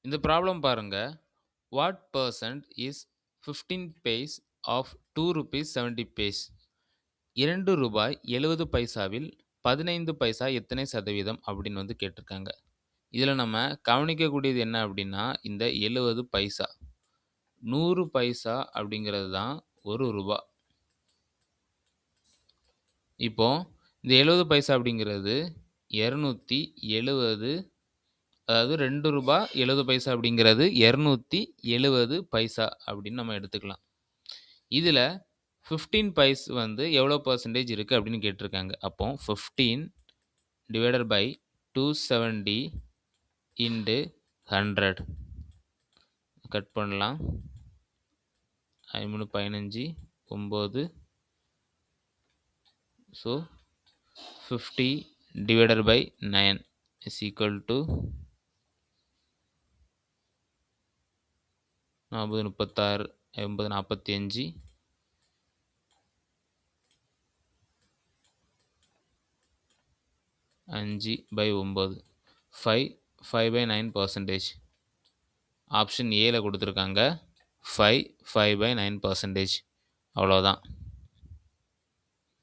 இந்த ப்ராப்ளம் பாருங்க. What percent is 15 paise of ₹2.70? ரூ. 2 பைசாவில் 15 பைசா எத்தனை சதவீதம் அப்படின்னு வந்து கேட்டிருக்காங்க. இதில நம்ம கவனிக்கக்கூடியது என்ன அப்படின்னா, இந்த 70 பைசா. 100 பைசா அப்படிங்கிறது தான் ரூ. 1. இப்போ இந்த 70 பைசா அப்படிங்கிறது 270, அதாவது ரூ. 2.70 பைசா அப்படிங்கிறது 270 பைசா அப்படின்னு நம்ம எடுத்துக்கலாம். இதில 15 பைஸ் வந்து எவ்வளோ பெர்சன்டேஜ் இருக்கு அப்படின்னு கேட்டிருக்காங்க. அப்போ 15 டிவைடட் பை 270 இன்டு 100 கட் பண்ணலாம். 3 15 9. So 50 divided by 9 is equal to 40 36 80 45 5 by 9 5 by 9 percentage. Option ஏல கொடுத்துருக்காங்க 5 by 9 percentage. அவ்வளோதான்.